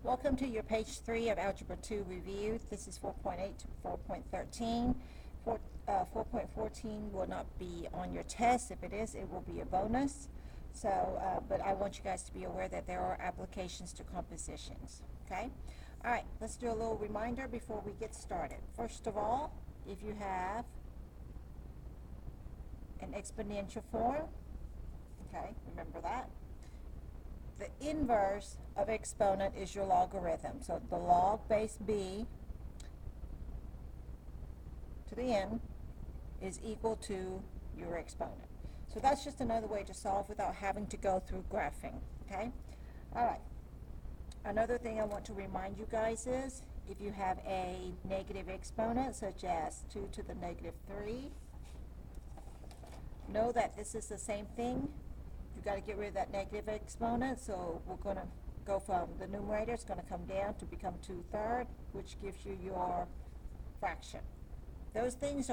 Welcome to your page 3 of Algebra 2 review. This is 4.8 to 4.13. 4.14 will not be on your test. If it is, it will be a bonus. But I want you guys to be aware that there are applications to compositions. Okay? All right, let's do a little reminder before we get started. First of all, if you have an exponential form, okay, remember that. The inverse of exponent is your logarithm. So the log base b to the n is equal to your exponent. So that's just another way to solve without having to go through graphing. Okay? All right. Another thing I want to remind you guys is if you have a negative exponent such as 2 to the negative 3, know that this is the same thing. You've got to get rid of that negative exponent, so we're going to go from the numerator, it's going to come down to become 2/3, which gives you your fraction. Those things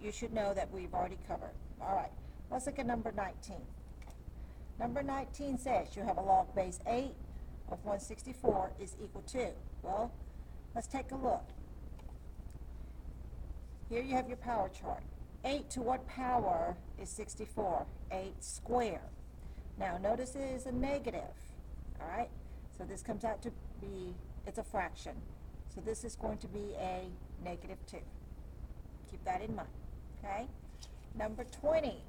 you should know that we've already covered. All right, let's look at number 19. Number 19 says you have a log base 8 of 164 is equal to. Well, let's take a look. Here you have your power chart. 8 to what power is 64? 8 squared. Now notice it is a negative, all right? So this comes out to be, it's a fraction. So this is going to be a negative 2. Keep that in mind, okay? Number 20,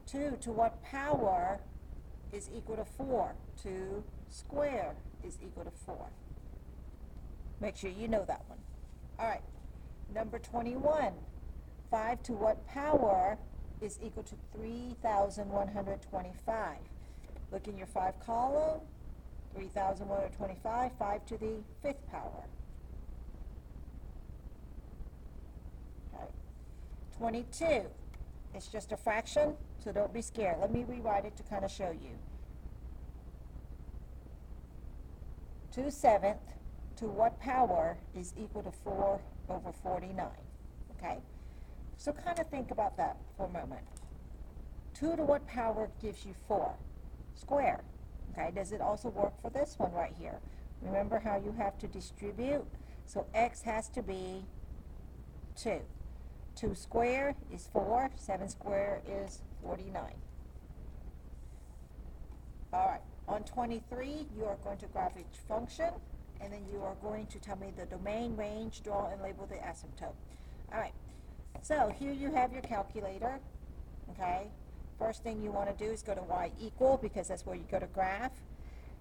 2 to what power is equal to 4? 2 squared is equal to 4. Make sure you know that one. All right, number 21, 5 to what power is equal to 3,125. Look in your 5 column, 3,125, 5 to the 5th power. Okay. 22, it's just a fraction, so don't be scared. Let me rewrite it to kind of show you. 2/7 to what power is equal to 4 over 49? Okay, so kind of think about that for a moment. 2 to what power gives you 4? Square. Okay, does it also work for this one right here? Remember how you have to distribute? So x has to be 2. 2 squared is 4. 7 squared is 49. All right, on 23, you are going to graph each function, and then you are going to tell me the domain, range, draw, and label the asymptote. All right, so here you have your calculator, okay? First thing you want to do is go to y equal, because that's where you go to graph.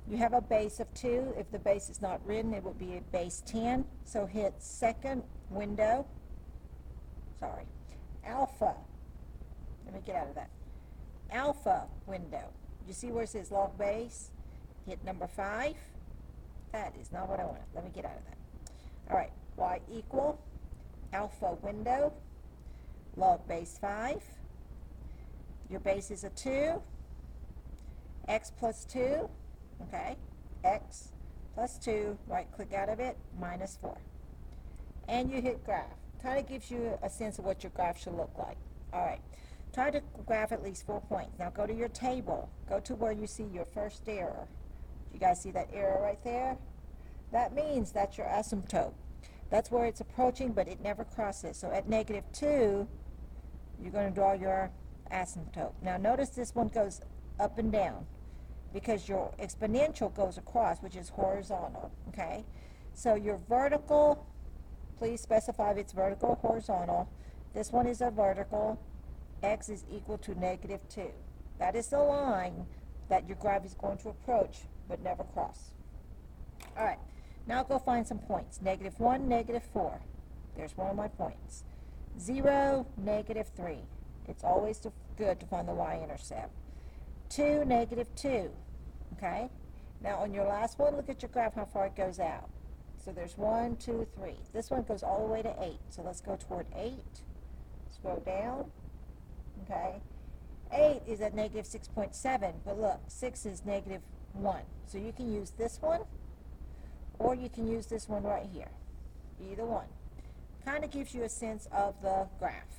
You have a base of 2. If the base is not written, it would be a base 10. So hit second window, alpha. Let me get out of that. Alpha window. You see where it says log base? Hit number 5. That is not what I wanted. Let me get out of that. All right, y equal, alpha window, log base 5. Your base is a 2, x plus 2, okay, x plus 2, right click out of it, minus 4. And you hit graph. Kind of gives you a sense of what your graph should look like. All right, try to graph at least 4 points. Now go to your table. Go to where you see your first error. You guys see that error right there? That means that's your asymptote. That's where it's approaching, but it never crosses. So at negative 2, you're going to draw your asymptote. Now notice this one goes up and down because your exponential goes across, which is horizontal, okay? So your vertical, please specify if it's vertical or horizontal. This one is a vertical. X is equal to negative 2. That is the line that your graph is going to approach but never cross. All right, now go find some points. Negative 1, negative 4. There's one of my points. 0, negative 3. It's always good to find the y-intercept. 2, negative 2. Okay? Now on your last one, look at your graph how far it goes out. So there's 1, 2, 3. This one goes all the way to 8. So let's go toward 8. Scroll down. Okay? 8 is at negative 6.7. But look, 6 is negative 1. So you can use this one, or you can use this one right here. Either one. Kind of gives you a sense of the graph.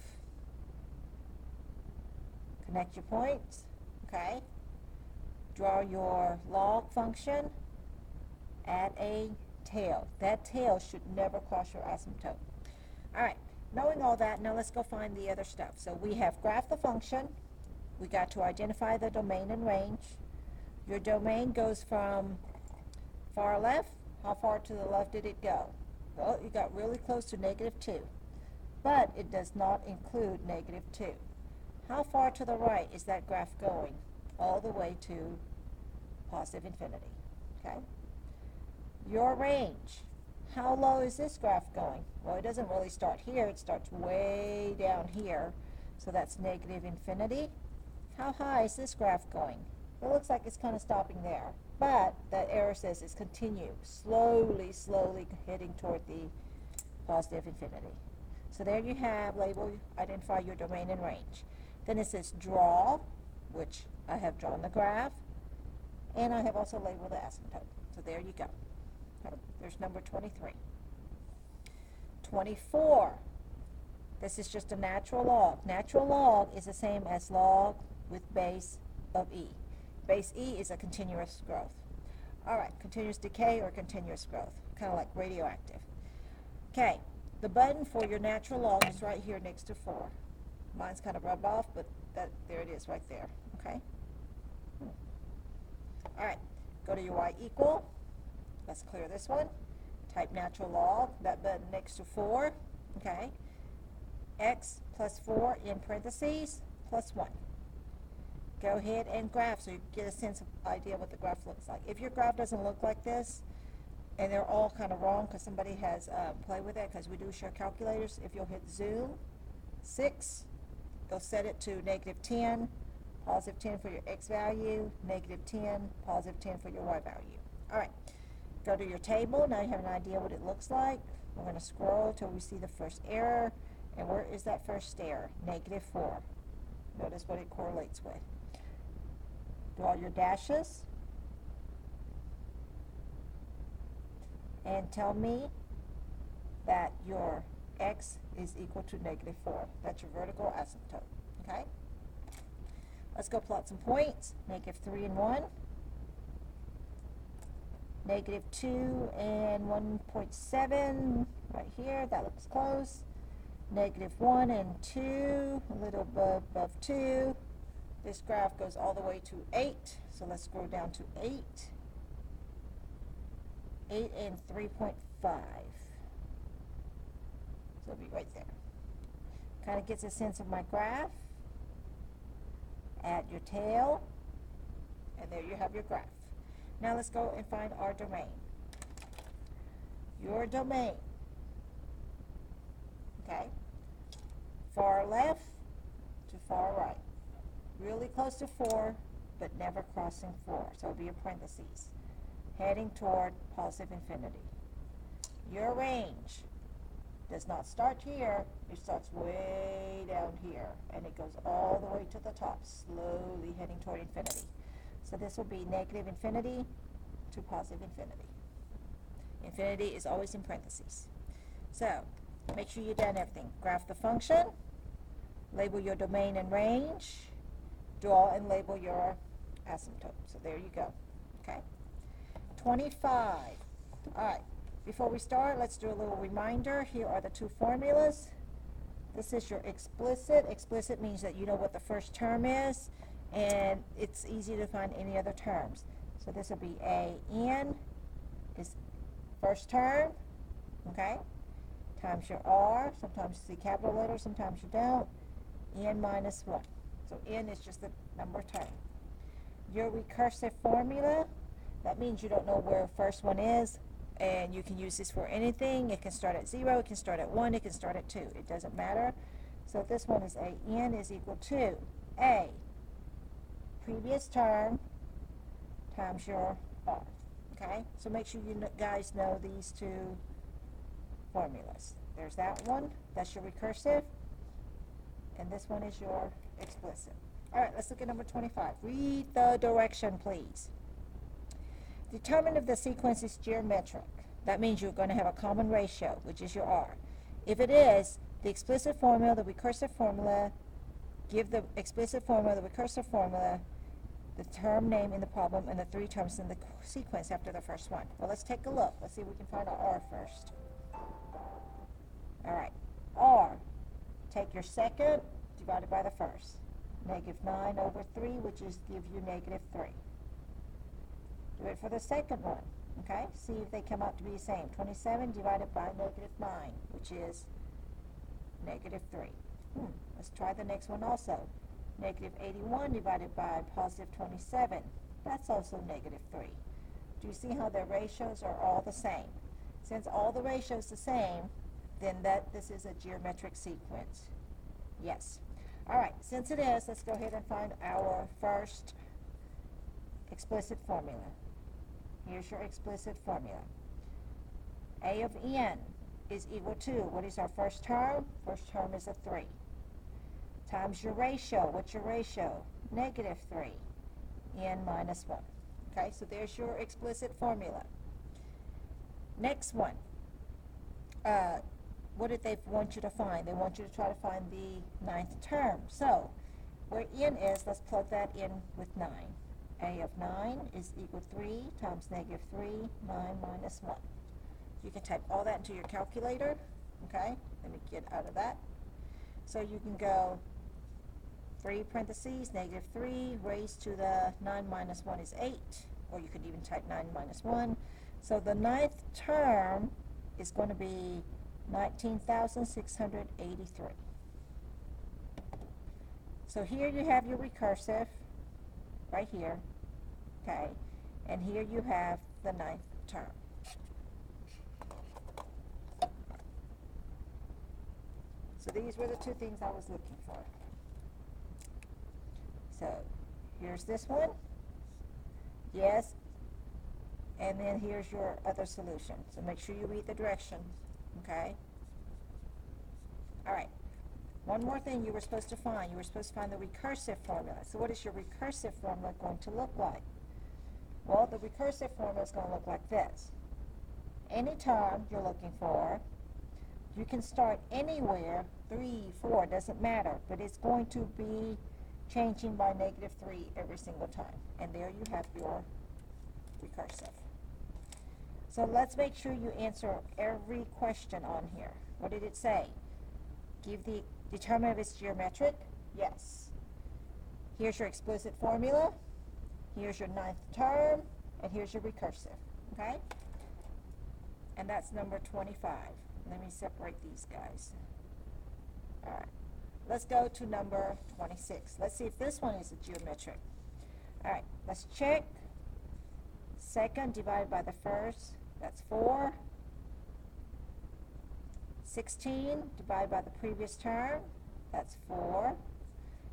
Connect your points, draw your log function, add a tail. That tail should never cross your asymptote. All right, knowing all that, now let's go find the other stuff. So we have graph the function. We got to identify the domain and range. Your domain goes from far left. How far to the left did it go? Well, you got really close to -2, but it does not include -2. How far to the right is that graph going? All the way to positive infinity, okay? Your range, how low is this graph going? Well, it doesn't really start here, it starts way down here, so that's -infinity. How high is this graph going? It looks like it's kind of stopping there, but that arrow says it's continue, slowly heading toward the positive infinity. So there you have, label, identify your domain and range. Then it says draw, which I have drawn the graph, and I have also labeled the asymptote. So there you go. Okay, there's number 23. 24. This is just a natural log. Natural log is the same as log with base of e. Base e is a continuous growth. All right, continuous decay or continuous growth, kind of like radioactive. Okay, the button for your natural log is right here next to 4. Mine's kind of rubbed off, but there it is right there, okay? All right, go to your y equal. Let's clear this one. Type natural log, that button next to 4, okay? X plus 4 in parentheses plus 1. Go ahead and graph so you get a sense of idea what the graph looks like. If your graph doesn't look like this, and they're all kind of wrong because somebody has played with it, because we do share calculators, if you'll hit zoom, 6, you'll set it to -10, +10 for your x value, -10, +10 for your y value. All right, go to your table. Now you have an idea what it looks like. We're going to scroll till we see the first error. And where is that first error? -4. Notice what it correlates with. Draw your dashes. And tell me that your x is equal to -4. That's your vertical asymptote, okay? Let's go plot some points. -3 and 1. -2 and 1.7 right here. That looks close. -1 and 2, a little above 2. This graph goes all the way to 8. So let's scroll down to 8. 8 and 3.5. So it'll be right there. Kind of gets a sense of my graph. Add your tail. And there you have your graph. Now let's go and find our domain. Your domain. Okay? Far left to far right. Really close to 4, but never crossing 4. So it'll be in parentheses. Heading toward positive infinity. Your range does not start here. It starts way down here. And it goes all the way to the top, slowly heading toward infinity. So this will be -infinity to positive infinity. Infinity is always in parentheses. So make sure you've done everything. Graph the function. Label your domain and range. Draw and label your asymptote. So there you go. Okay. 25. All right. Before we start, let's do a little reminder. Here are the two formulas. This is your explicit. Explicit means that you know what the first term is, and it's easy to find any other terms. So this will be AN is first term, okay, times your R. Sometimes you see capital letters, sometimes you don't. N minus 1. So N is just the number term. Your recursive formula, that means you don't know where the first one is, and you can use this for anything. It can start at 0, it can start at 1, it can start at 2. It doesn't matter. So this one is AN is equal to A, previous term, times your R. Okay? So make sure you guys know these two formulas. There's that one. That's your recursive. And this one is your explicit. All right, let's look at number 25. Read the direction, please. Determine if the sequence is geometric. That means you're going to have a common ratio, which is your R. If it is, the explicit formula, the recursive formula, give the explicit formula, the recursive formula, the term name in the problem and the three terms in the sequence after the first one. Well, let's take a look. Let's see if we can find our R first. All right, R. Take your second divided by the first. -9/3, which is give you -3. Do it for the second one, okay? See if they come out to be the same. 27 divided by -9, which is -3. Let's try the next one also. -81 divided by +27. That's also -3. Do you see how their ratios are all the same? Since all the ratios the same, then this is a geometric sequence. Yes. All right, since it is, let's go ahead and find our first explicit formula. Here's your explicit formula. A of n is equal to, what is our first term? First term is a 3. Times your ratio. What's your ratio? -3, n minus 1. Okay, so there's your explicit formula. Next one. What did they want you to find? They want you to try to find the 9th term. So, where n is, let's plug that in with 9. A of 9 is equal to 3 times -3, 9 minus 1. You can type all that into your calculator. Okay, let me get out of that. So you can go 3 parentheses, -3 raised to the 9 minus 1 is 8. Or you could even type 9 minus 1. So the 9th term is going to be 19,683. So here you have your recursive, right here, okay, and here you have the 9th term. So these were the two things I was looking for. So here's this one, yes, and then here's your other solution. So make sure you read the directions. Okay? All right. One more thing you were supposed to find. You were supposed to find the recursive formula. So what is your recursive formula going to look like? Well, the recursive formula is going to look like this. Any term you're looking for, you can start anywhere, 3, 4, doesn't matter, but it's going to be changing by -3 every single time. And there you have your recursive. So let's make sure you answer every question on here. What did it say? Determine if it's geometric? Yes. Here's your explicit formula. Here's your 9th term. And here's your recursive. Okay? And that's number 25. Let me separate these guys. All right. Let's go to number 26. Let's see if this one is a geometric. All right. Let's check. Second divided by the first. That's 4. 16 divided by the previous term. That's 4.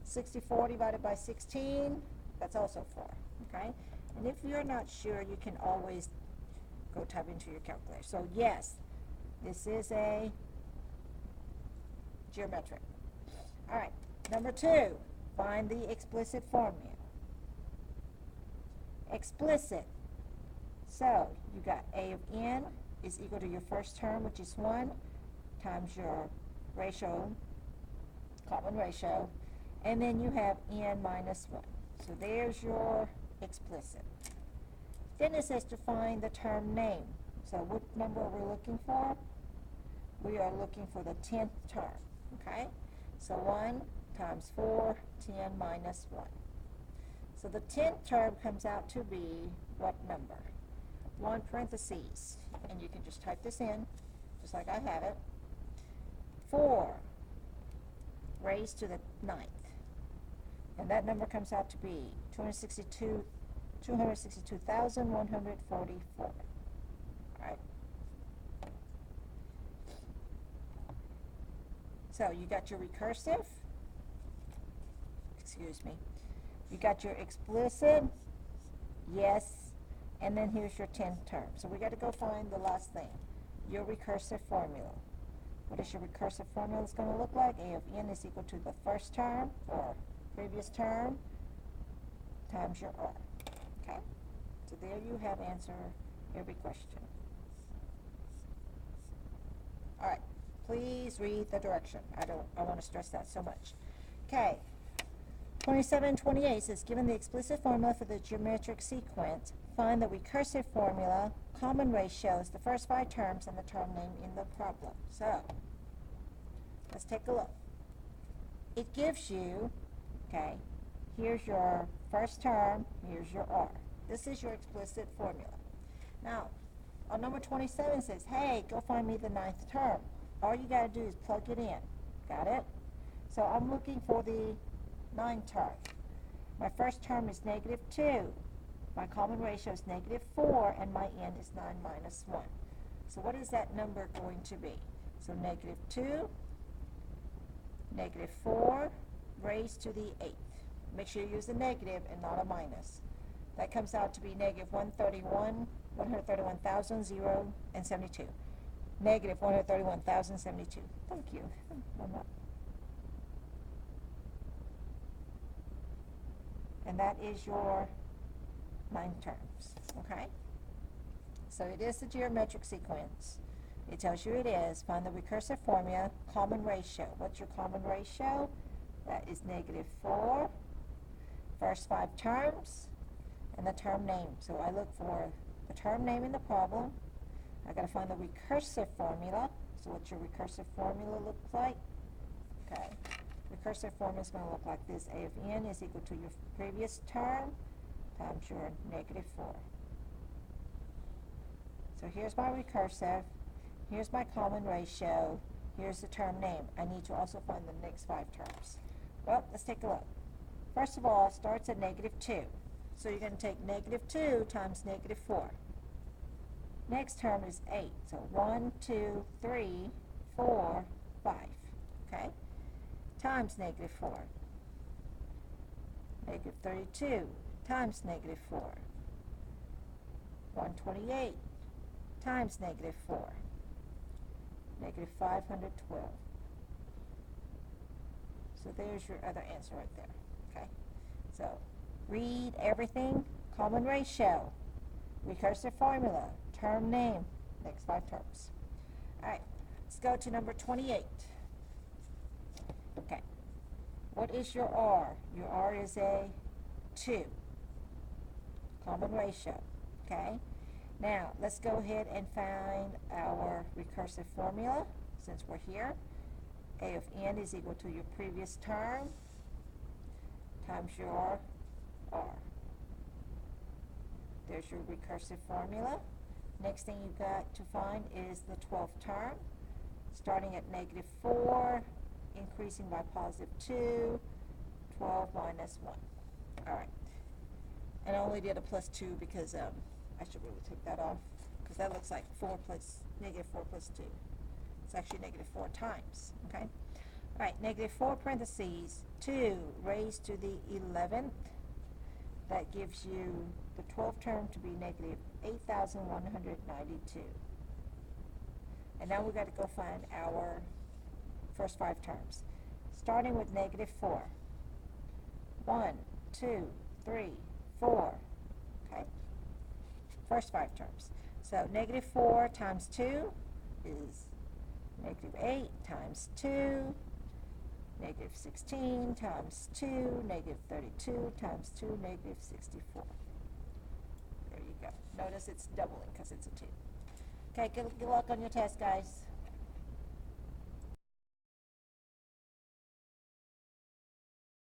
64 divided by 16. That's also 4. Okay? And if you're not sure, you can always go type into your calculator. So yes, this is a geometric. All right. Number 2, find the explicit formula. Explicit. So, you got A of n is equal to your first term, which is 1, times your ratio, common ratio, and then you have n minus 1. So there's your explicit. Then it says to find the term name. So what number are we looking for? We are looking for the 10th term, okay? So 1 times 4, 10 minus 1. So the 10th term comes out to be what number? 1 parentheses, and you can just type this in, just like I have it. 4 raised to the 9th. And that number comes out to be 262,144. All right. So you got your recursive. Excuse me. You got your explicit. Yes. And then here's your 10th term. So we got to go find the last thing, your recursive formula. What is your recursive formula is going to look like? A of n is equal to the first term, or previous term, times your r. Okay? So there you have answer every question. All right. Please read the direction. I want to stress that so much. Okay. 27, 28 says, given the explicit formula for the geometric sequence, find the recursive formula, common ratios, the first 5 terms, and the term name in the problem. So, let's take a look. It gives you, okay, here's your first term, here's your R. This is your explicit formula. Now, on number 27 says, hey, go find me the 9th term. All you got to do is plug it in. Got it? So I'm looking for the 9th term. My first term is -2. My common ratio is -4, and my n is 9 minus 1. So what is that number going to be? So -2, -4 raised to the 8th. Make sure you use a negative and not a minus. That comes out to be -131,072. -131,072. Thank you. And that is your 9 terms, okay? So it is the geometric sequence. It tells you it is. Find the recursive formula, common ratio. What's your common ratio? That is -4. First 5 terms, and the term name. So I look for the term name in the problem. I got to find the recursive formula. So what's your recursive formula look like? Okay. Recursive formula is going to look like this. A of n is equal to your previous term times your -4. So here's my recursive. Here's my common ratio. Here's the term name. I need to also find the next 5 terms. Well, let's take a look. First of all, it starts at -2. So you're going to take -2 times -4. Next term is 8. So 1, 2, 3, 4, 5. Okay? Times -4. -32 times -4. 128 times -4. -512. So there's your other answer right there. Okay? So read everything, common ratio, recursive formula, term name, next 5 terms. All right, let's go to number 28. Okay, what is your R? Your R is a 2, common ratio, okay? Now, let's go ahead and find our recursive formula, since we're here. A of n is equal to your previous term times your R. There's your recursive formula. Next thing you got to find is the 12th term, starting at -4, increasing by +2, 12 minus 1. All right. And I only did a +2 because I should really take that off, because that looks like -4 plus 2. It's actually -4 times, okay? All right, -4 parentheses, 2 raised to the 11th. That gives you the 12th term to be -8,192. And now we've got to go find our first 5 terms. Starting with -4. 1, 2, 3, 4. Okay? First 5 terms. So -4 times 2 is -8 times 2, -16 times 2, -32 times 2, -64. There you go. Notice it's doubling because it's a 2. Okay, good luck on your test, guys.